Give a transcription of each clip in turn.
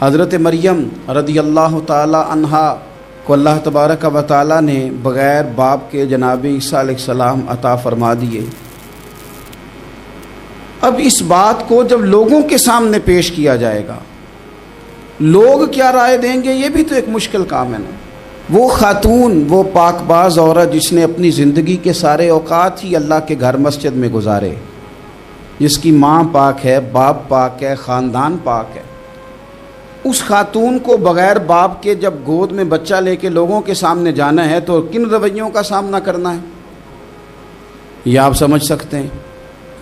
حضرت مریم رضی اللہ تعالی عنہا کو اللہ تبارک و تعالی نے بغیر باپ کے جناب عیسیٰ علیہ السلام عطا فرما دیے۔ اب اس بات کو جب لوگوں کے سامنے پیش کیا جائے گا، لوگ کیا رائے دیں گے، یہ بھی تو ایک مشکل کام ہے نا۔ وہ خاتون، وہ پاک باز عورت جس نے اپنی زندگی کے سارے اوقات ہی اللہ کے گھر مسجد میں گزارے، جس کی ماں پاک ہے، باپ پاک ہے، خاندان پاک ہے، اس خاتون کو بغیر باپ کے جب گود میں بچہ لے کے لوگوں کے سامنے جانا ہے تو کن رویوں کا سامنا کرنا ہے، یہ آپ سمجھ سکتے ہیں۔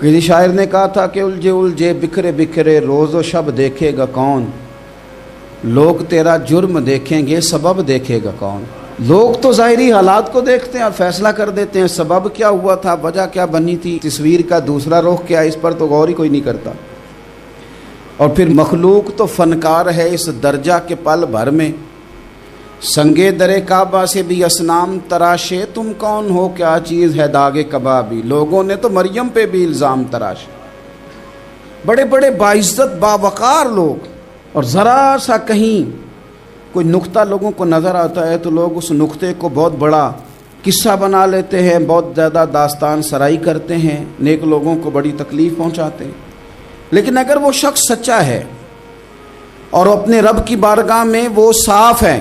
کسی شاعر نے کہا تھا کہ الجھے الجھے بکھرے بکھرے روز و شب دیکھے گا کون، لوگ تیرا جرم دیکھیں گے سبب دیکھے گا کون۔ لوگ تو ظاہری حالات کو دیکھتے ہیں اور فیصلہ کر دیتے ہیں، سبب کیا ہوا تھا، وجہ کیا بنی تھی، تصویر کا دوسرا رخ کیا، اس پر تو غور ہی کوئی نہیں کرتا۔ اور پھر مخلوق تو فنکار ہے اس درجہ کے پل بھر میں، سنگے در کعبہ سے بھی اصنام تراشے، تم کون ہو کیا چیز ہے داغ کبابی۔ لوگوں نے تو مریم پہ بھی الزام تراشے، بڑے بڑے باعزت باوقار لوگ، اور ذرا سا کہیں کوئی نقطہ لوگوں کو نظر آتا ہے تو لوگ اس نقطے کو بہت بڑا قصہ بنا لیتے ہیں، بہت زیادہ داستان سرائی کرتے ہیں، نیک لوگوں کو بڑی تکلیف پہنچاتے ہیں۔ لیکن اگر وہ شخص سچا ہے اور اپنے رب کی بارگاہ میں وہ صاف ہے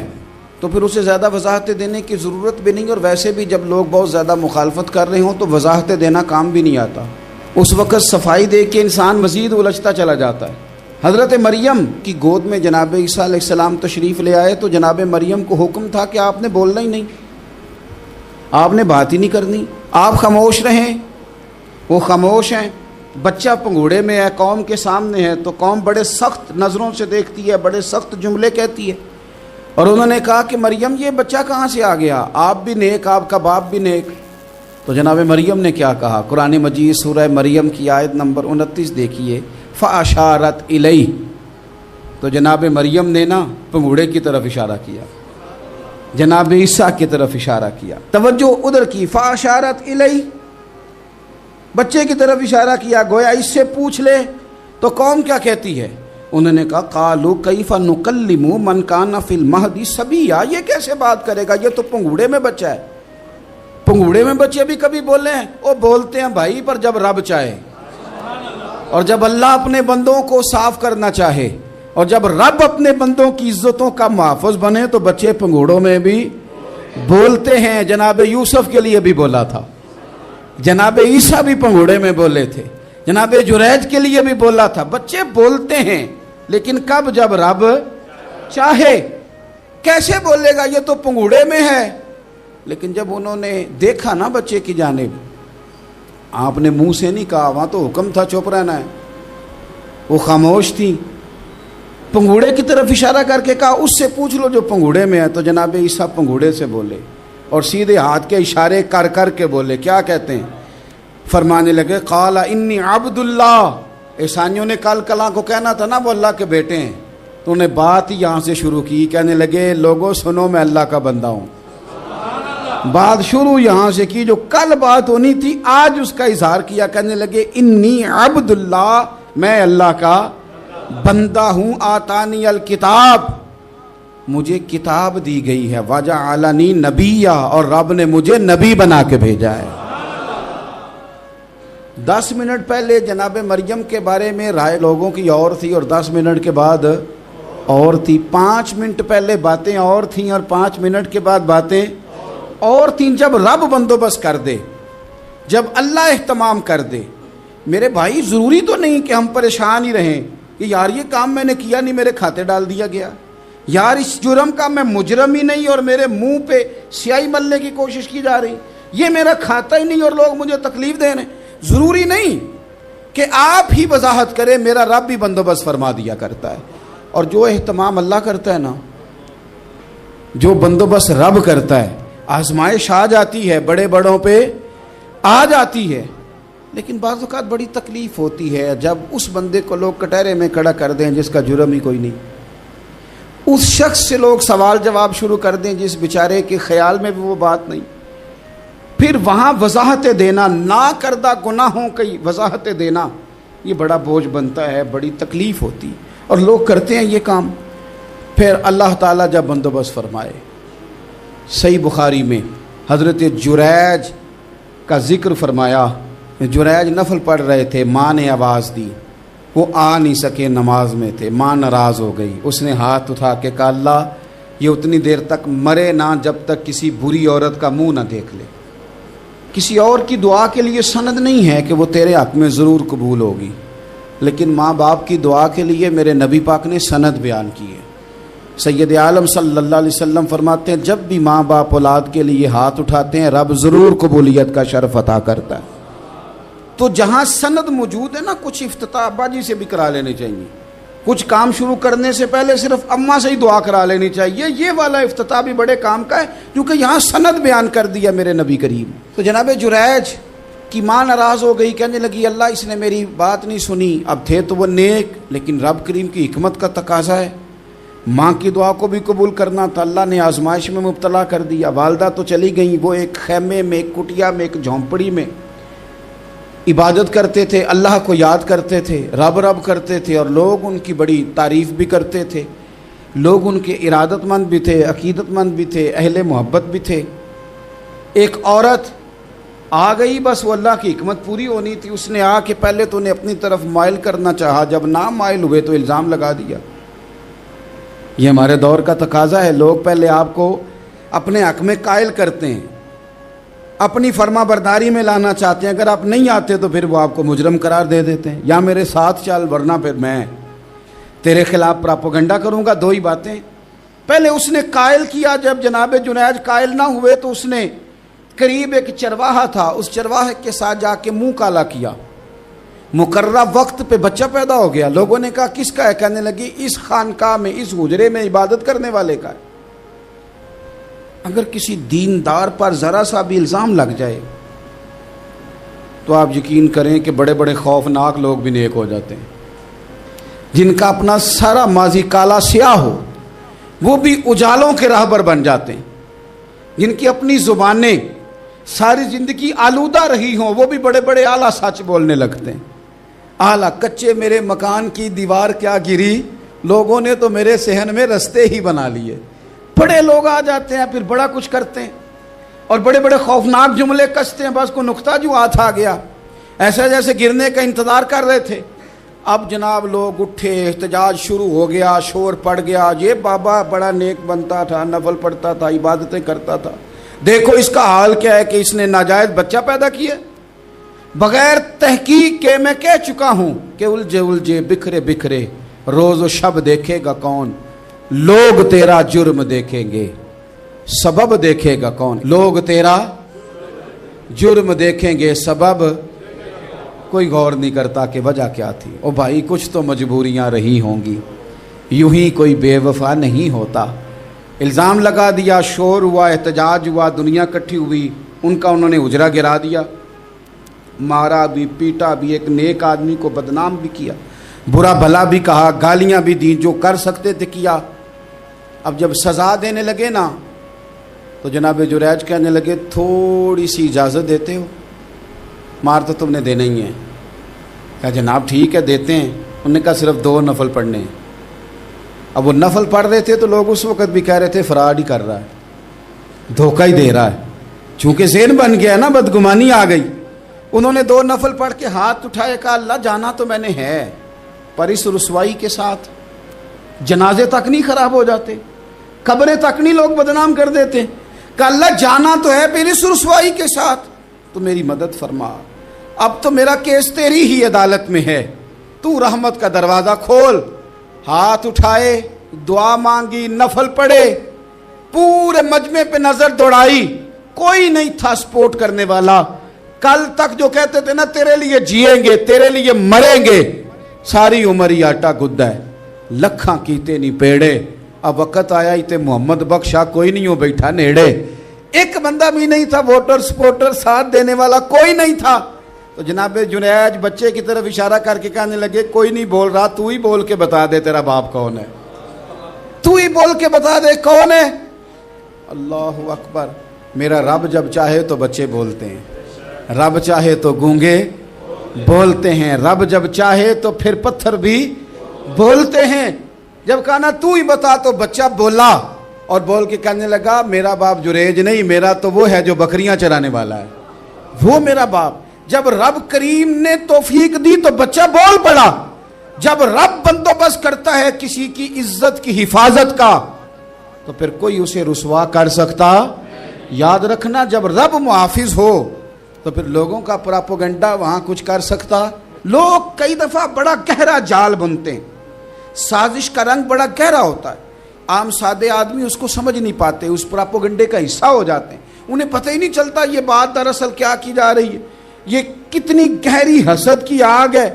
تو پھر اسے زیادہ وضاحتیں دینے کی ضرورت بھی نہیں، اور ویسے بھی جب لوگ بہت زیادہ مخالفت کر رہے ہوں تو وضاحتیں دینا کام بھی نہیں آتا، اس وقت صفائی دے کے انسان مزید الجھتا چلا جاتا ہے۔ حضرت مریم کی گود میں جناب عیسیٰ علیہ السلام تشریف لے آئے تو جناب مریم کو حکم تھا کہ آپ نے بولنا ہی نہیں، آپ نے بات ہی نہیں کرنی، آپ خاموش رہیں۔ وہ خاموش ہیں، بچہ پنگوڑے میں ہے، قوم کے سامنے ہے تو قوم بڑے سخت نظروں سے دیکھتی ہے، بڑے سخت جملے کہتی ہے، اور انہوں نے کہا کہ مریم یہ بچہ کہاں سے آ گیا، آپ بھی نیک، آپ کا باپ بھی نیک۔ تو جناب مریم نے کیا کہا، قرآن مجید سورہ مریم کی آیت نمبر 29 دیکھیے، فَأَشَارَتْ إِلَيْهِ، تو جناب مریم نے نا پنگوڑے کی طرف اشارہ کیا، جناب عیسیٰ کی طرف اشارہ کیا، توجہ ادھر کی، فَأَشَارَتْ إِلَيْهِ، بچے کی طرف اشارہ کیا، گویا اس سے پوچھ لے تو قوم کیا کہتی ہے۔ انہوں نے کہا قَالُوا كَيْفَ نُكَلِّمُ مَنْ كَانَ فِي الْمَهْدِ صَبِيًّا، یہ کیسے بات کرے گا، یہ تو پنگوڑے میں بچہ ہے۔ پنگوڑے میں بچے بھی کبھی بولے ہیں، وہ بولتے ہیں بھائی، پر جب رب چاہے، اور جب اللہ اپنے بندوں کو صاف کرنا چاہے، اور جب رب اپنے بندوں کی عزتوں کا محافظ بنے تو بچے پنگوڑوں میں بھی بولتے ہیں۔ جناب یوسف کے لیے بھی بولا تھا، جناب عیسیٰ بھی پنگوڑے میں بولے تھے، جناب جریج کے لیے بھی بولا تھا، بچے بولتے ہیں، لیکن کب، جب رب چاہے۔ کیسے بولے گا، یہ تو پنگوڑے میں ہے۔ لیکن جب انہوں نے دیکھا نا بچے کی جانب، آپ نے منہ سے نہیں کہا، وہاں تو حکم تھا چپ رہنا ہے، وہ خاموش تھی، پنگوڑے کی طرف اشارہ کر کے کہا اس سے پوچھ لو جو پنگوڑے میں ہے۔ تو جناب عیسیٰ پنگوڑے سے بولے اور سیدھے ہاتھ کے اشارے کر کر کے بولے، کیا کہتے ہیں، فرمانے لگے قال انی عبد اللہ۔ عیسائیوں نے کل کلاں کو کہنا تھا نا وہ اللہ کے بیٹے ہیں، تو انہیں بات ہی یہاں سے شروع کی، کہنے لگے لوگوں سنو میں اللہ کا بندہ ہوں۔ بات شروع یہاں سے کی، جو کل بات ہونی تھی آج اس کا اظہار کیا، کہنے لگے انی عبد اللہ، میں اللہ کا بندہ ہوں، آتانی الکتاب، مجھے کتاب دی گئی ہے، وجعلنی نبیّا، اور رب نے مجھے نبی بنا کے بھیجا ہے۔ 10 منٹ پہلے جناب مریم کے بارے میں رائے لوگوں کی اور تھی، اور 10 منٹ کے بعد اور تھی۔ 5 منٹ پہلے باتیں اور تھیں اور 5 منٹ کے بعد باتیں اور تھیں۔ جب رب بندوبست کر دے، جب اللہ اہتمام کر دے، میرے بھائی ضروری تو نہیں کہ ہم پریشان ہی رہیں کہ یار یہ کام میں نے کیا نہیں، میرے کھاتے ڈال دیا گیا، یار اس جرم کا میں مجرم ہی نہیں اور میرے منہ پہ سیاہی ملنے کی کوشش کی جا رہی، یہ میرا کھاتا ہی نہیں اور لوگ مجھے تکلیف دے رہے ہیں۔ ضروری نہیں کہ آپ ہی وضاحت کریں، میرا رب بھی بندوبست فرما دیا کرتا ہے۔ اور جو اہتمام اللہ کرتا ہے نا، جو بندوبست رب کرتا ہے، آزمائش آ جاتی ہے، بڑے بڑوں پہ آ جاتی ہے، لیکن بعض اوقات بڑی تکلیف ہوتی ہے جب اس بندے کو لوگ کٹہرے میں کھڑا کر دیں جس کا جرم ہی کوئی نہیں، اس شخص سے لوگ سوال جواب شروع کر دیں جس بیچارے کے خیال میں بھی وہ بات نہیں، پھر وہاں وضاحتیں دینا، نہ کردہ گناہوں کی وضاحتیں دینا، یہ بڑا بوجھ بنتا ہے، بڑی تکلیف ہوتی، اور لوگ کرتے ہیں یہ کام۔ پھر اللہ تعالیٰ جب بندوبست فرمائے، صحیح بخاری میں حضرت جریج کا ذکر فرمایا، جریج نفل پڑھ رہے تھے، ماں نے آواز دی، وہ آ نہیں سکے، نماز میں تھے، ماں ناراض ہو گئی، اس نے ہاتھ اٹھا کے کہا اللہ یہ اتنی دیر تک مرے نہ جب تک کسی بری عورت کا منہ نہ دیکھ لے۔ کسی اور کی دعا کے لیے سند نہیں ہے کہ وہ تیرے حق میں ضرور قبول ہوگی، لیکن ماں باپ کی دعا کے لیے میرے نبی پاک نے سند بیان کی ہے۔ سید عالم صلی اللہ علیہ وسلم فرماتے ہیں جب بھی ماں باپ اولاد کے لیے ہاتھ اٹھاتے ہیں رب ضرور قبولیت کا شرف عطا کرتا ہے۔ تو جہاں سند موجود ہے نا، کچھ افتتاح ابا جی سے بھی کرا لینے چاہیے، کچھ کام شروع کرنے سے پہلے صرف اماں سے ہی دعا کرا لینی چاہیے، یہ والا افتتاح بھی بڑے کام کا ہے کیونکہ یہاں سند بیان کر دیا میرے نبی کریم۔ تو جناب جریج کی ماں ناراض ہو گئی، کہنے لگی اللہ اس نے میری بات نہیں سنی۔ اب تھے تو وہ نیک، لیکن رب کریم کی حکمت کا تقاضا ہے، ماں کی دعا کو بھی قبول کرنا تھا، اللہ نے آزمائش میں مبتلا کر دیا۔ والدہ تو چلی گئیں، وہ ایک خیمے میں، ایک کٹیا میں، ایک جھونپڑی میں عبادت کرتے تھے، اللہ کو یاد کرتے تھے، رب رب کرتے تھے، اور لوگ ان کی بڑی تعریف بھی کرتے تھے، لوگ ان کے ارادت مند بھی تھے، عقیدت مند بھی تھے، اہل محبت بھی تھے۔ ایک عورت آ گئی، بس وہ اللہ کی حکمت پوری ہونی تھی، اس نے آ کے پہلے تو انہیں اپنی طرف مائل کرنا چاہا، جب نہ مائل ہوئے تو الزام لگا دیا۔ یہ ہمارے دور کا تقاضا ہے، لوگ پہلے آپ کو اپنے حق میں قائل کرتے ہیں، اپنی فرما برداری میں لانا چاہتے ہیں، اگر آپ نہیں آتے تو پھر وہ آپ کو مجرم قرار دے دیتے ہیں، یا میرے ساتھ چل ورنہ پھر میں تیرے خلاف پراپوگنڈا کروں گا۔ دو ہی باتیں، پہلے اس نے قائل کیا، جب جناب جنید قائل نہ ہوئے تو اس نے قریب ایک چرواہا تھا، اس چرواہے کے ساتھ جا کے منہ کالا کیا، مقررہ وقت پہ بچہ پیدا ہو گیا۔ لوگوں نے کہا کس کا ہے؟ کہنے لگی اس خانقاہ میں، اس حجرے میں عبادت کرنے والے کا ہے۔ اگر کسی دیندار پر ذرا سا بھی الزام لگ جائے تو آپ یقین کریں کہ بڑے بڑے خوفناک لوگ بھی نیک ہو جاتے ہیں، جن کا اپنا سارا ماضی کالا سیاہ ہو وہ بھی اجالوں کے راہبر بن جاتے ہیں، جن کی اپنی زبانیں ساری زندگی آلودہ رہی ہوں وہ بھی بڑے بڑے اعلیٰ سچ بولنے لگتے ہیں۔ اعلیٰ کچے میرے مکان کی دیوار کیا گری، لوگوں نے تو میرے صحن میں رستے ہی بنا لیے۔ بڑے لوگ آ جاتے ہیں پھر بڑا کچھ کرتے ہیں اور بڑے بڑے خوفناک جملے کستے ہیں، بس کو نقطہ جو ہاتھ آ گیا ایسا جیسے گرنے کا انتظار کر رہے تھے۔ اب جناب لوگ اٹھے، احتجاج شروع ہو گیا، شور پڑ گیا، یہ بابا بڑا نیک بنتا تھا، نفل پڑھتا تھا، عبادتیں کرتا تھا، دیکھو اس کا حال کیا ہے کہ اس نے ناجائز بچہ پیدا کیا۔ بغیر تحقیق کے میں کہہ چکا ہوں کہ الجھے الجھے بکھرے بکھرے روز و شب دیکھے گا کون، لوگ تیرا جرم دیکھیں گے سبب دیکھے گا کون، لوگ تیرا جرم دیکھیں گے سبب کوئی غور نہیں کرتا کہ وجہ کیا تھی۔ او بھائی کچھ تو مجبوریاں رہی ہوں گی، یوں ہی کوئی بے وفا نہیں ہوتا۔ الزام لگا دیا، شور ہوا، احتجاج ہوا، دنیا کٹھی ہوئی، ان کا انہوں نے اجرا گرا دیا، مارا بھی، پیٹا بھی، ایک نیک آدمی کو بدنام بھی کیا، برا بھلا بھی کہا، گالیاں بھی دیں، جو کر سکتے تھے کیا۔ اب جب سزا دینے لگے نا تو جناب جریج کہنے لگے تھوڑی سی اجازت دیتے ہو، مار تو تم نے دینا ہی ہے۔ کہا جناب ٹھیک ہے دیتے ہیں۔ انہوں نے کہا صرف 2 نفل پڑھنے ہیں۔ اب وہ نفل پڑھ رہے تھے تو لوگ اس وقت بھی کہہ رہے تھے فراڈ ہی کر رہا ہے، دھوکہ ہی دے رہا ہے، چونکہ ذہن بن گیا نا، بدگمانی آ گئی۔ انہوں نے 2 نفل پڑھ کے ہاتھ اٹھائے، کہا اللہ جانا تو میں نے ہے، پر اس رسوائی کے ساتھ جنازے تک نہیں خراب ہو جاتے، قبریں تک نہیں لوگ بدنام کر دیتے، کہ اللہ جانا تو ہے پھر اس رسوائی کے ساتھ، تو میری مدد فرما، اب تو میرا کیس تیری ہی عدالت میں ہے، تو رحمت کا دروازہ کھول۔ ہاتھ اٹھائے، دعا مانگی، نفل پڑھے، پورے مجمع پہ نظر دوڑائی، کوئی نہیں تھا سپورٹ کرنے والا۔ کل تک جو کہتے تھے نا تیرے لیے جیئیں گے، تیرے لیے مریں گے، ساری عمر ہی آٹا گدہ ہے، لکھاں کیتے نہیں پیڑے، اب وقت آیا ہی تے محمد بخشا کوئی نہیں ہو بیٹھا نیڑے۔ ایک بندہ بھی نہیں تھا، ووٹر سپورٹر ساتھ دینے والا کوئی نہیں تھا۔ تو جناب جنید بچے کی طرف اشارہ کر کے کہنے لگے کوئی نہیں بول رہا، تو ہی بول کے بتا دے تیرا باپ کون ہے، تو ہی بول کے بتا دے کون ہے۔ اللہ اکبر۔ میرا رب جب چاہے تو بچے بولتے ہیں، رب چاہے تو گونگے بولتے ہیں، رب جب چاہے تو پھر پتھر بھی بولتے ہیں۔ جب کہا نا تو ہی بتا تو بچہ بولا اور بول کے کہنے لگا میرا باپ جریج نہیں، میرا تو وہ ہے جو بکریاں چرانے والا ہے، وہ میرا باپ۔ جب رب کریم نے توفیق دی تو بچہ بول پڑا۔ جب رب بندوبست کرتا ہے کسی کی عزت کی حفاظت کا تو پھر کوئی اسے رسوا کر سکتا۔ یاد رکھنا جب رب محافظ ہو تو پھر لوگوں کا پراپوگنڈا وہاں کچھ کر سکتا۔ لوگ کئی دفعہ بڑا گہرا جال بنتے ہیں، سازش کا رنگ بڑا گہرا ہوتا ہے، عام سادے آدمی اس کو سمجھ نہیں پاتے، اس پراپوگنڈے کا حصہ ہو جاتے ہیں، انہیں پتہ ہی نہیں چلتا یہ بات دراصل کیا کی جا رہی ہے۔ یہ کتنی گہری حسد کی آگ ہے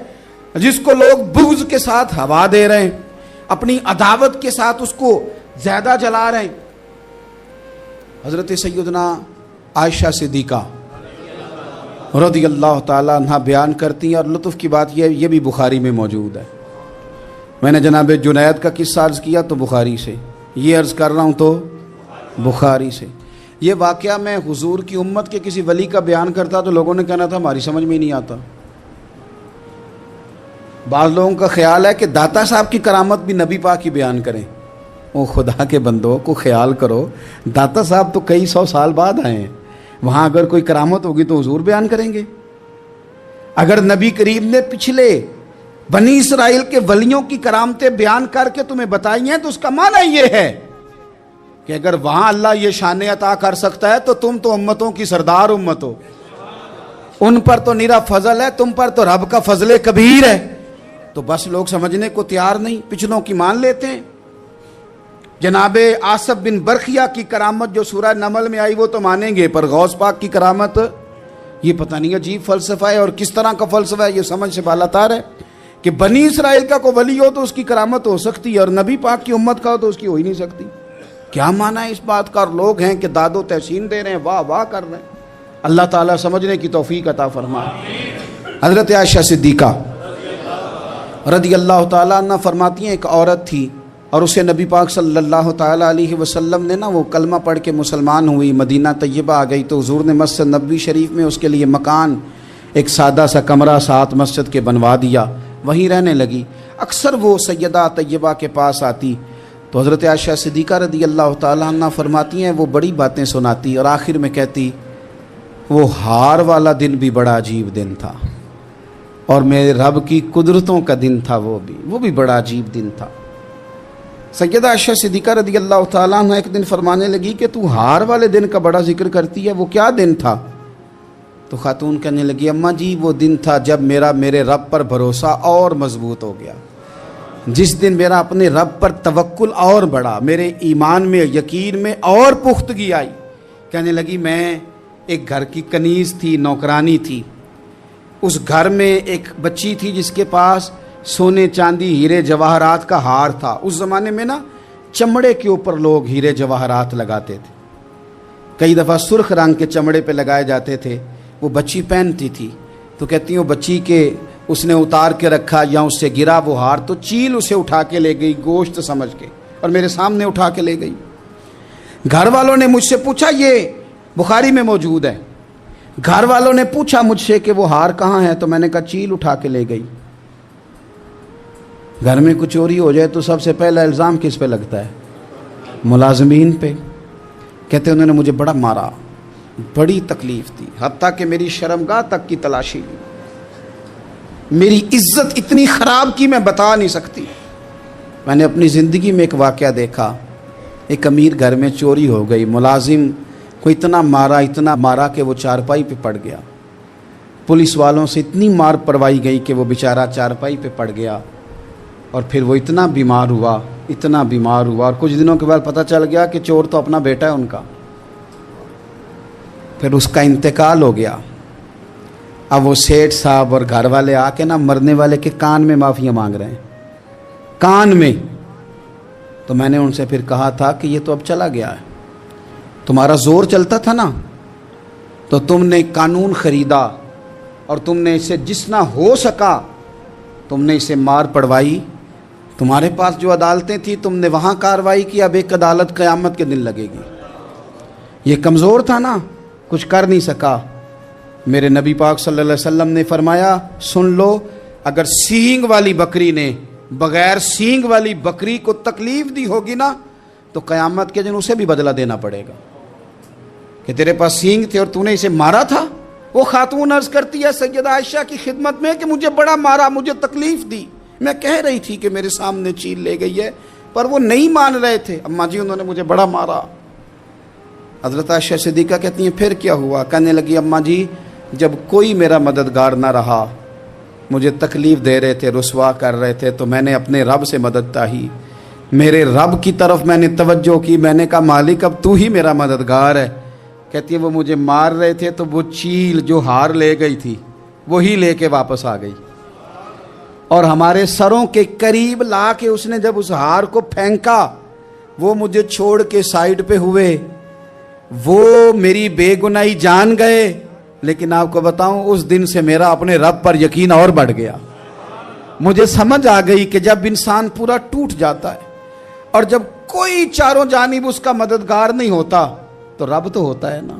جس کو لوگ بغض کے ساتھ ہوا دے رہے ہیں، اپنی عداوت کے ساتھ اس کو زیادہ جلا رہے ہیں۔ حضرت سیدنا عائشہ صدیقہ رضی اللہ تعالیٰ عنہ بیان کرتی ہیں، اور لطف کی بات یہ بھی بخاری میں موجود ہے۔ میں نے جناب جنید کا قصہ عرض کیا تو بخاری سے، یہ عرض کر رہا ہوں تو بخاری سے۔ یہ واقعہ میں حضور کی امت کے کسی ولی کا بیان کرتا تو لوگوں نے کہنا تھا ہماری سمجھ میں ہی نہیں آتا۔ بعض لوگوں کا خیال ہے کہ داتا صاحب کی کرامت بھی نبی پاک کی بیان کریں۔ او خدا کے بندوں کو خیال کرو، داتا صاحب تو کئی سو سال بعد آئے ہیں، وہاں اگر کوئی کرامت ہوگی تو حضور بیان کریں گے؟ اگر نبی کریم نے پچھلے بنی اسرائیل کے ولیوں کی کرامتیں بیان کر کے تمہیں بتائی ہیں تو اس کا معنی یہ ہے کہ اگر وہاں اللہ یہ شان عطا کر سکتا ہے تو تم تو امتوں کی سردار امت ہو، ان پر تو نرا فضل ہے، تم پر تو رب کا فضل کبیر ہے۔ تو بس لوگ سمجھنے کو تیار نہیں، پچھلوں کی مان لیتے ہیں۔ جناب آصف بن برخیہ کی کرامت جو سورہ نمل میں آئی وہ تو مانیں گے، پر غوث پاک کی کرامت یہ پتہ نہیں عجیب فلسفہ ہے، اور کس طرح کا فلسفہ ہے یہ سمجھ سے بالاتار ہے کہ بنی اسرائیل کا کوئی ولی ہو تو اس کی کرامت ہو سکتی ہے اور نبی پاک کی امت کا ہو تو اس کی ہو ہی نہیں سکتی۔ کیا معنی ہے اس بات کا؟ اور لوگ ہیں کہ داد و تحسین دے رہے ہیں، واہ واہ کر رہے ہیں۔ اللہ تعالیٰ سمجھنے کی توفیق عطا فرمائے۔ حضرت عائشہ صدیقہ رضی اللہ تعالیٰ عنہ فرماتی ہیں ایک عورت تھی اور اسے نبی پاک صلی اللہ تعالیٰ علیہ وسلم نے وہ کلمہ پڑھ کے مسلمان ہوئی، مدینہ طیبہ آ گئی تو حضور نے مسجد نبوی شریف میں اس کے لیے مکان، ایک سادہ سا کمرہ ساتھ مسجد کے بنوا دیا، وہیں رہنے لگی۔ اکثر وہ سیدہ طیبہ کے پاس آتی تو حضرت عائشہ صدیقہ رضی اللہ تعالیٰ عنہ فرماتی ہیں وہ بڑی باتیں سناتی اور آخر میں کہتی وہ ہار والا دن بھی بڑا عجیب دن تھا اور میرے رب کی قدرتوں کا دن تھا، وہ بھی بڑا عجیب دن تھا۔ سیدہ عائشہ صدیقہ رضی اللہ تعالیٰ عنہ ایک دن فرمانے لگی کہ تو ہار والے دن کا بڑا ذکر کرتی ہے، وہ کیا دن تھا؟ تو خاتون کہنے لگی اماں جی وہ دن تھا جب میرے رب پر بھروسہ اور مضبوط ہو گیا، جس دن میرا اپنے رب پر توکل اور بڑھا، میرے ایمان میں یقین میں اور پختگی آئی۔ کہنے لگی میں ایک گھر کی کنیز تھی، نوکرانی تھی، اس گھر میں ایک بچی تھی جس کے پاس سونے چاندی ہیرے جواہرات کا ہار تھا۔ اس زمانے میں چمڑے کے اوپر لوگ ہیرے جواہرات لگاتے تھے، کئی دفعہ سرخ رنگ کے چمڑے پہ لگائے جاتے تھے، وہ بچی پہنتی تھی تو کہتی ہیں وہ بچی کے اس نے اتار کے رکھا یا اس سے گرا وہ ہار تو چیل اسے اٹھا کے لے گئی گوشت سمجھ کے اور میرے سامنے اٹھا کے لے گئی۔ گھر والوں نے مجھ سے پوچھا، یہ بخاری میں موجود ہے، گھر والوں نے پوچھا مجھ سے کہ وہ ہار کہاں ہے تو میں نے کہا چیل اٹھا کے لے گئی۔ گھر میں کچھ چوری ہو جائے تو سب سے پہلا الزام کس پہ لگتا ہے؟ ملازمین پہ۔ کہتے انہوں نے مجھے بڑا مارا، بڑی تکلیف تھی، حتیٰ کہ میری شرمگاہ تک کی تلاشی لی، میری عزت اتنی خراب کی میں بتا نہیں سکتی۔ میں نے اپنی زندگی میں ایک واقعہ دیکھا، ایک امیر گھر میں چوری ہو گئی، ملازم کو اتنا مارا کہ وہ چارپائی پہ پڑ گیا، پولیس والوں سے اتنی مار پڑوائی گئی کہ وہ بیچارہ چارپائی پہ پڑ گیا، اور پھر وہ اتنا بیمار ہوا اور کچھ دنوں کے بعد پتہ چل گیا کہ چور تو اپنا بیٹا ہے ان کا، پھر اس کا انتقال ہو گیا۔ اب وہ سیٹھ صاحب اور گھر والے آ کے مرنے والے کے کان میں معافیاں مانگ رہے ہیں، کان میں۔ تو میں نے ان سے پھر کہا تھا کہ یہ تو اب چلا گیا ہے، تمہارا زور چلتا تھا نا تو تم نے قانون خریدا اور تم نے اسے جتنا ہو سکا تم نے اسے مار پڑوائی، تمہارے پاس جو عدالتیں تھیں تم نے وہاں کارروائی کی، اب ایک عدالت قیامت کے دن لگے گی۔ یہ کمزور تھا نا، کچھ کر نہیں سکا۔ میرے نبی پاک صلی اللہ علیہ وسلم نے فرمایا سن لو، اگر سینگ والی بکری نے بغیر سینگ والی بکری کو تکلیف دی ہوگی نا تو قیامت کے دن اسے بھی بدلہ دینا پڑے گا کہ تیرے پاس سینگ تھے اور تو نے اسے مارا تھا. وہ خاتون عرض کرتی ہے سیدہ عائشہ کی خدمت میں کہ مجھے بڑا مارا, مجھے تکلیف دی, میں کہہ رہی تھی کہ میرے سامنے چیل لے گئی ہے پر وہ نہیں مان رہے تھے. اماں جی انہوں نے مجھے بڑا مارا. حضرت عائشہ صدیقہ کہتی ہیں پھر کیا ہوا؟ کہنے لگی اماں جی جب کوئی میرا مددگار نہ رہا, مجھے تکلیف دے رہے تھے, رسوا کر رہے تھے, تو میں نے اپنے رب سے مدد چاہی, میرے رب کی طرف میں نے توجہ کی, میں نے کہا مالک اب تو ہی میرا مددگار ہے. کہتی ہے وہ مجھے مار رہے تھے تو وہ چیل جو ہار لے گئی تھی وہی لے کے واپس آ گئی, اور ہمارے سروں کے قریب لا کے اس نے جب اس ہار کو پھینکا وہ مجھے چھوڑ کے سائیڈ پہ ہوئے. وہ میری بے گناہی جان گئے, لیکن آپ کو بتاؤں اس دن سے میرا اپنے رب پر یقین اور بڑھ گیا. مجھے سمجھ آ گئی کہ جب انسان پورا ٹوٹ جاتا ہے اور جب کوئی چاروں جانب اس کا مددگار نہیں ہوتا تو رب تو ہوتا ہے نا,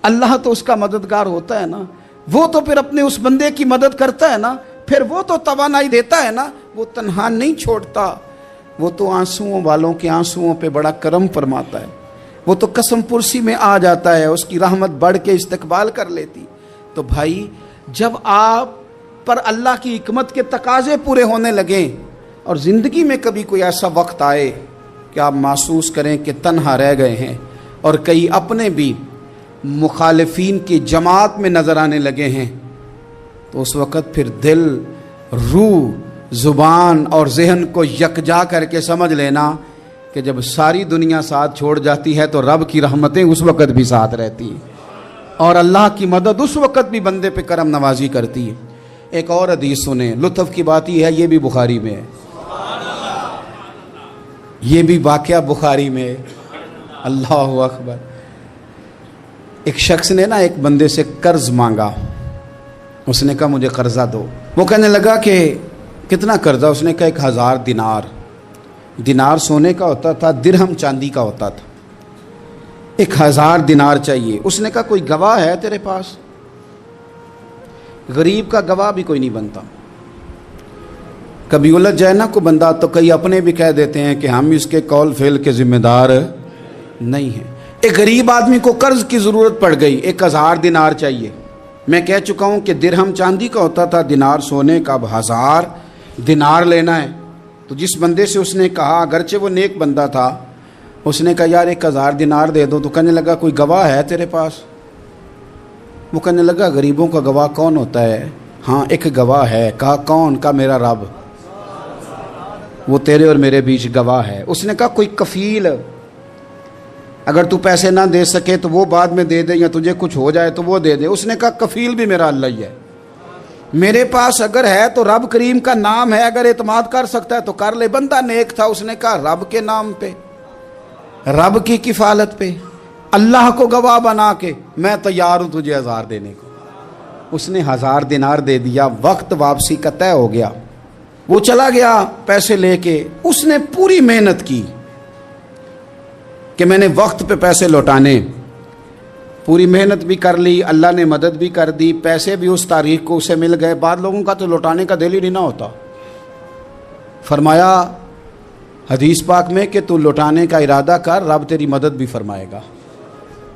اللہ تو اس کا مددگار ہوتا ہے نا, وہ تو پھر اپنے اس بندے کی مدد کرتا ہے نا, پھر وہ تو توانائی دیتا ہے نا, وہ تنہا نہیں چھوڑتا, وہ تو آنسوؤں والوں کے آنسوؤں پہ بڑا کرم فرماتا ہے, وہ تو قسم پرسی میں آ جاتا ہے, اس کی رحمت بڑھ کے استقبال کر لیتی. تو بھائی جب آپ پر اللہ کی حکمت کے تقاضے پورے ہونے لگیں اور زندگی میں کبھی کوئی ایسا وقت آئے کہ آپ محسوس کریں کہ تنہا رہ گئے ہیں اور کئی اپنے بھی مخالفین کی جماعت میں نظر آنے لگے ہیں, تو اس وقت پھر دل, روح, زبان اور ذہن کو یکجا کر کے سمجھ لینا کہ جب ساری دنیا ساتھ چھوڑ جاتی ہے تو رب کی رحمتیں اس وقت بھی ساتھ رہتی ہیں اور اللہ کی مدد اس وقت بھی بندے پہ کرم نوازی کرتی ہے. ایک اور حدیث سنیں, لطف کی بات یہ ہے یہ بھی بخاری میں ہے, یہ بھی واقعہ بخاری میں ہے. اللہ اکبر. ایک شخص نے نا ایک بندے سے قرض مانگا, اس نے کہا مجھے قرضہ دو. وہ کہنے لگا کہ کتنا قرضہ؟ اس نے کہا 1000 دینار. دینار سونے کا ہوتا تھا, درہم چاندی کا ہوتا تھا. 1000 دینار چاہیے. اس نے کہا کوئی گواہ ہے تیرے پاس؟ غریب کا گواہ بھی کوئی نہیں بنتا. کبھی الجھ جائے نا کو بندہ تو کئی اپنے بھی کہہ دیتے ہیں کہ ہم اس کے قول فعل کے ذمہ دار نہیں ہیں. ایک غریب آدمی کو قرض کی ضرورت پڑ گئی, 1000 دینار چاہیے. میں کہہ چکا ہوں کہ درہم چاندی کا ہوتا تھا, دینار سونے کا. اب 1000 دینار لینا ہے. تو جس بندے سے اس نے کہا, اگرچہ وہ نیک بندہ تھا, اس نے کہا یار 1000 دینار دے دو. تو کہنے لگا کوئی گواہ ہے تیرے پاس؟ وہ کہنے لگا غریبوں کا گواہ کون ہوتا ہے؟ ہاں ایک گواہ ہے. کہا کون؟ کہا میرا رب, وہ تیرے اور میرے بیچ گواہ ہے. اس نے کہا کوئی کفیل, اگر تو پیسے نہ دے سکے تو وہ بعد میں دے دے, یا تجھے کچھ ہو جائے تو وہ دے دے. اس نے کہا کفیل بھی میرا اللہ ہی ہے. میرے پاس اگر ہے تو رب کریم کا نام ہے, اگر اعتماد کر سکتا ہے تو کر لے. بندہ نیک تھا, اس نے کہا رب کے نام پہ, رب کی کفالت پہ, اللہ کو گواہ بنا کے میں تیار ہوں تجھے 1000 دینے کو. اس نے 1000 دینار دے دیا. وقت واپسی کا طے ہو گیا. وہ چلا گیا پیسے لے کے. اس نے پوری محنت کی کہ میں نے وقت پہ پیسے لوٹانے, پوری محنت بھی کر لی, اللہ نے مدد بھی کر دی, پیسے بھی اس تاریخ کو اسے مل گئے. بعض لوگوں کا تو لوٹانے کا دل ہی نہیں نہ ہوتا. فرمایا حدیث پاک میں کہ تو لوٹانے کا ارادہ کر, رب تیری مدد بھی فرمائے گا.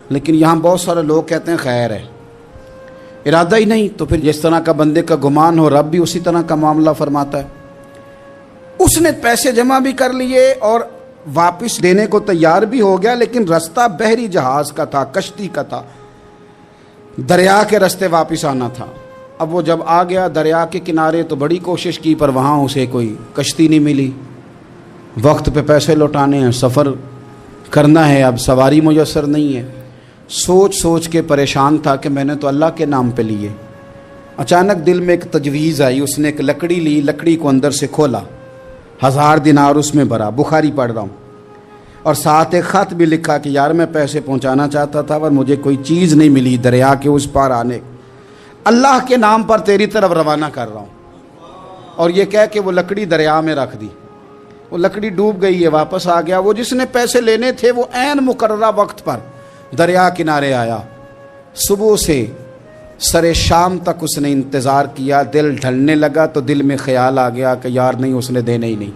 لیکن یہاں بہت سارے لوگ کہتے ہیں خیر ہے, ارادہ ہی نہیں. تو پھر جس طرح کا بندے کا گمان ہو, رب بھی اسی طرح کا معاملہ فرماتا ہے. اس نے پیسے جمع بھی کر لیے اور واپس دینے کو تیار بھی ہو گیا, لیکن رستہ بحری جہاز کا تھا, کشتی کا تھا, دریا کے رستے واپس آنا تھا. اب وہ جب آ گیا دریا کے کنارے تو بڑی کوشش کی, پر وہاں اسے کوئی کشتی نہیں ملی. وقت پہ پیسے لوٹانے ہیں, سفر کرنا ہے, اب سواری میسر نہیں ہے. سوچ سوچ کے پریشان تھا کہ میں نے تو اللہ کے نام پہ لیے. اچانک دل میں ایک تجویز آئی. اس نے ایک لکڑی لی, لکڑی کو اندر سے کھولا, 1000 دینار اس میں بھرا. بخاری پڑھ رہا ہوں. اور ساتھ ایک خط بھی لکھا کہ یار میں پیسے پہنچانا چاہتا تھا پر مجھے کوئی چیز نہیں ملی دریا کے اس پار آنے, اللہ کے نام پر تیری طرف روانہ کر رہا ہوں. اور یہ کہہ کہ وہ لکڑی دریا میں رکھ دی. وہ لکڑی ڈوب گئی ہے, واپس آ گیا. وہ جس نے پیسے لینے تھے وہ عین مقررہ وقت پر دریا کنارے آیا. صبح سے سر شام تک اس نے انتظار کیا، دل ڈھلنے لگا تو دل میں خیال آ گیا کہ یار نہیں، اس نے دینے ہی نہیں،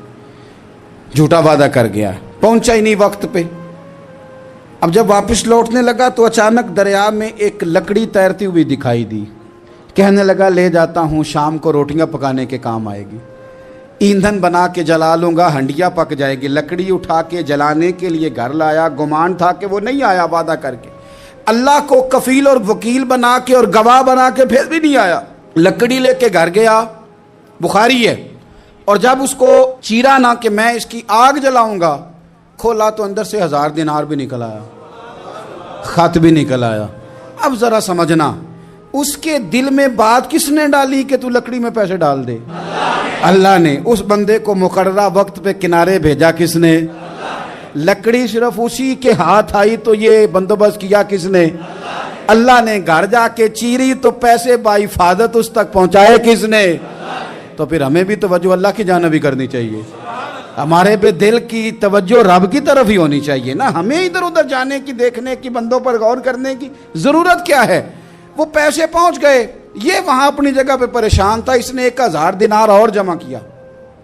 جھوٹا وعدہ کر گیا، پہنچا ہی نہیں وقت پہ۔ اب جب واپس لوٹنے لگا تو اچانک دریا میں ایک لکڑی تیرتی ہوئی دکھائی دی، کہنے لگا لے جاتا ہوں، شام کو روٹیاں پکانے کے کام آئے گی، ایندھن بنا کے جلا لوں گا، ہنڈیا پک جائے گی۔ لکڑی اٹھا کے جلانے کے لیے گھر لایا، گمان تھا کہ وہ نہیں آیا وعدہ کر کے، اللہ کو کفیل اور وکیل بنا کے اور گواہ بنا کے پھر بھی نہیں آیا۔ لکڑی لے کے گھر گیا، بخاری ہے، اور جب اس کو چیرا نہ کہ میں اس کی آگ جلاؤں گا، کھولا تو اندر سے 1000 دینار بھی نکل آیا، خط بھی نکل آیا۔ اب ذرا سمجھنا، اس کے دل میں بات کس نے ڈالی کہ تو لکڑی میں پیسے ڈال دے؟ اللہ نے۔ اس بندے کو مقررہ وقت پہ کنارے بھیجا کس نے؟ لکڑی صرف اسی کے ہاتھ آئی تو یہ بندوبست کیا کس نے؟ اللہ نے۔ گھر جا کے چیری تو پیسے بحفاظت اس تک پہنچائے کس نے؟ تو پھر ہمیں بھی توجہ اللہ کی جانب بھی کرنی چاہیے، ہمارے پہ دل کی توجہ رب کی طرف ہی ہونی چاہیے نا، ہمیں ادھر ادھر جانے کی، دیکھنے کی، بندوں پر غور کرنے کی ضرورت کیا ہے؟ وہ پیسے پہنچ گئے، یہ وہاں اپنی جگہ پہ پریشان تھا، اس نے 1000 دینار اور جمع کیا۔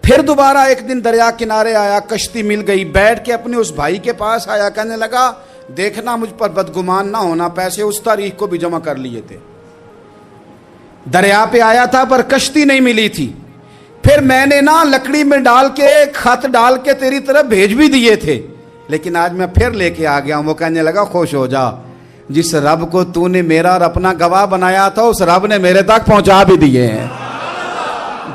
پھر دوبارہ ایک دن دریا کنارے آیا، کشتی مل گئی، بیٹھ کے اپنے اس بھائی کے پاس آیا، کہنے لگا دیکھنا مجھ پر بدگمان نہ ہونا، پیسے اس تاریخ کو بھی جمع کر لیے تھے، دریا پہ آیا تھا پر کشتی نہیں ملی تھی، پھر میں نے نا لکڑی میں ڈال کے خط ڈال کے تیری طرف بھیج بھی دیے تھے، لیکن آج میں پھر لے کے آ گیا ہوں۔ وہ کہنے لگا خوش ہو جا، جس رب کو تو نے میرا اور اپنا گواہ بنایا تھا اس رب نے میرے تک پہنچا بھی دیے ہیں۔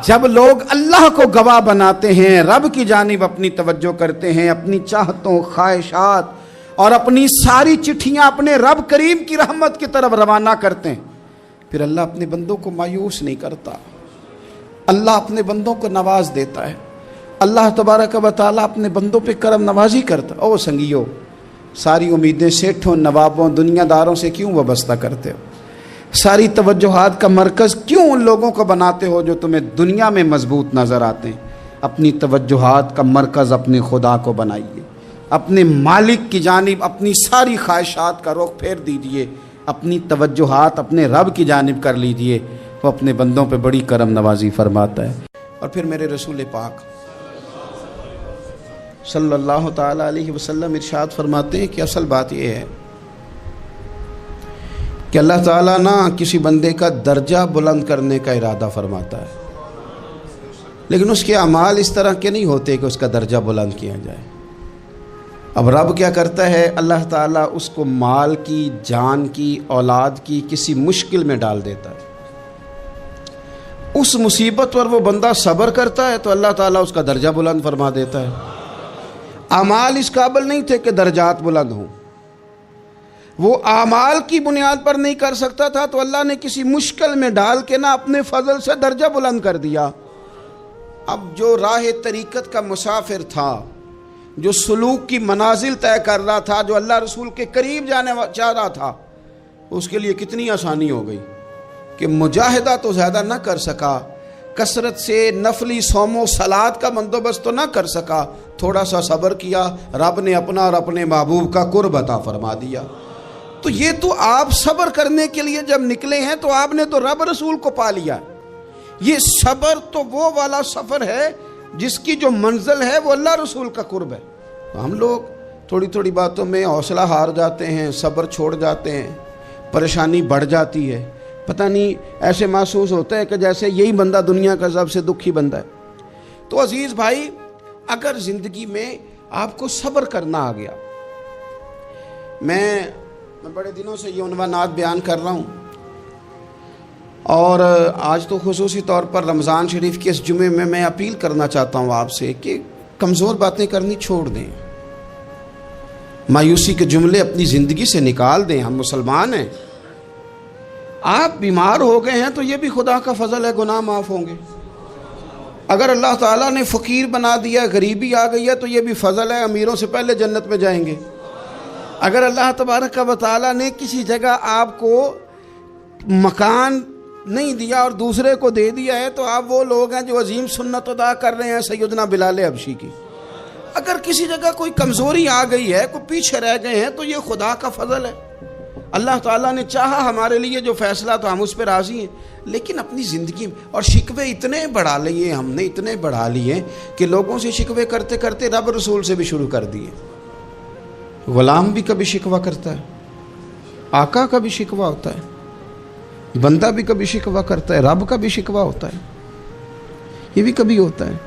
جب لوگ اللہ کو گواہ بناتے ہیں، رب کی جانب اپنی توجہ کرتے ہیں، اپنی چاہتوں، خواہشات اور اپنی ساری چٹھیاں اپنے رب کریم کی رحمت کی طرف روانہ کرتے ہیں، پھر اللہ اپنے بندوں کو مایوس نہیں کرتا، اللہ اپنے بندوں کو نواز دیتا ہے، اللہ تبارک و تعالیٰ اپنے بندوں پہ کرم نوازی کرتا ہے۔ او سنگیو، ساری امیدیں سیٹھوں، نوابوں، دنیا داروں سے کیوں وابستہ کرتے ہو؟ ساری توجہات کا مرکز کیوں ان لوگوں کو بناتے ہو جو تمہیں دنیا میں مضبوط نظر آتے ہیں؟ اپنی توجہات کا مرکز اپنے خدا کو بنائیے، اپنے مالک کی جانب اپنی ساری خواہشات کا رخ پھیر دیجئے، اپنی توجہات اپنے رب کی جانب کر لیجئے، وہ اپنے بندوں پہ بڑی کرم نوازی فرماتا ہے۔ اور پھر میرے رسول پاک صلی اللہ تعالی علیہ وسلم ارشاد فرماتے ہیں کہ اصل بات یہ ہے کہ اللہ تعالیٰ نہ کسی بندے کا درجہ بلند کرنے کا ارادہ فرماتا ہے، لیکن اس کے اعمال اس طرح کے نہیں ہوتے کہ اس کا درجہ بلند کیا جائے۔ اب رب کیا کرتا ہے؟ اللہ تعالیٰ اس کو مال کی، جان کی، اولاد کی کسی مشکل میں ڈال دیتا ہے، اس مصیبت پر وہ بندہ صبر کرتا ہے تو اللہ تعالیٰ اس کا درجہ بلند فرما دیتا ہے۔ اعمال اس قابل نہیں تھے کہ درجات بلند ہوں، وہ اعمال کی بنیاد پر نہیں کر سکتا تھا تو اللہ نے کسی مشکل میں ڈال کے نا اپنے فضل سے درجہ بلند کر دیا۔ اب جو راہ طریقت کا مسافر تھا، جو سلوک کی منازل طے کر رہا تھا، جو اللہ رسول کے قریب جانے چاہ رہا تھا، اس کے لیے کتنی آسانی ہو گئی کہ مجاہدہ تو زیادہ نہ کر سکا، کثرت سے نفلی صوم و صلات کا بندوبست تو نہ کر سکا، تھوڑا سا صبر کیا، رب نے اپنا اور اپنے محبوب کا قرب عطا فرما دیا۔ تو یہ تو آپ صبر کرنے کے لیے جب نکلے ہیں تو آپ نے تو رب رسول کو پا لیا۔ یہ صبر تو وہ والا سفر ہے جس کی جو منزل ہے وہ اللہ رسول کا قرب ہے۔ تو ہم لوگ تھوڑی تھوڑی باتوں میں حوصلہ ہار جاتے ہیں، صبر چھوڑ جاتے ہیں، پریشانی بڑھ جاتی ہے، پتہ نہیں ایسے محسوس ہوتا ہے کہ جیسے یہی بندہ دنیا کا سب سے دکھی بندہ ہے۔ تو عزیز بھائی، اگر زندگی میں آپ کو صبر کرنا آ گیا، میں بڑے دنوں سے یہ عنوانات بیان کر رہا ہوں، اور آج تو خصوصی طور پر رمضان شریف کے اس جمعے میں اپیل کرنا چاہتا ہوں آپ سے کہ کمزور باتیں کرنی چھوڑ دیں، مایوسی کے جملے اپنی زندگی سے نکال دیں۔ ہم مسلمان ہیں، آپ بیمار ہو گئے ہیں تو یہ بھی خدا کا فضل ہے، گناہ معاف ہوں گے۔ اگر اللہ تعالیٰ نے فقیر بنا دیا، غریبی آ گئی ہے تو یہ بھی فضل ہے، امیروں سے پہلے جنت میں جائیں گے۔ اگر اللہ تبارک و تعالیٰ نے کسی جگہ آپ کو مکان نہیں دیا اور دوسرے کو دے دیا ہے تو آپ وہ لوگ ہیں جو عظیم سنت ادا کر رہے ہیں سیدنا بلال حبشی کی۔ اگر کسی جگہ کوئی کمزوری آ گئی ہے، کوئی پیچھے رہ گئے ہیں تو یہ خدا کا فضل ہے، اللہ تعالیٰ نے چاہا ہمارے لیے جو فیصلہ تو ہم اس پہ راضی ہیں، لیکن اپنی زندگی میں اور شکوے اتنے بڑھا لیے ہم نے، اتنے بڑھا لیے کہ لوگوں سے شکوے کرتے کرتے رب رسول سے بھی شروع کر دیے۔ غلام بھی کبھی شکوہ کرتا ہے، آقا کا بھی شکوہ ہوتا ہے، بندہ بھی کبھی شکوہ کرتا ہے، رب کا بھی شکوہ ہوتا ہے، یہ بھی کبھی ہوتا ہے۔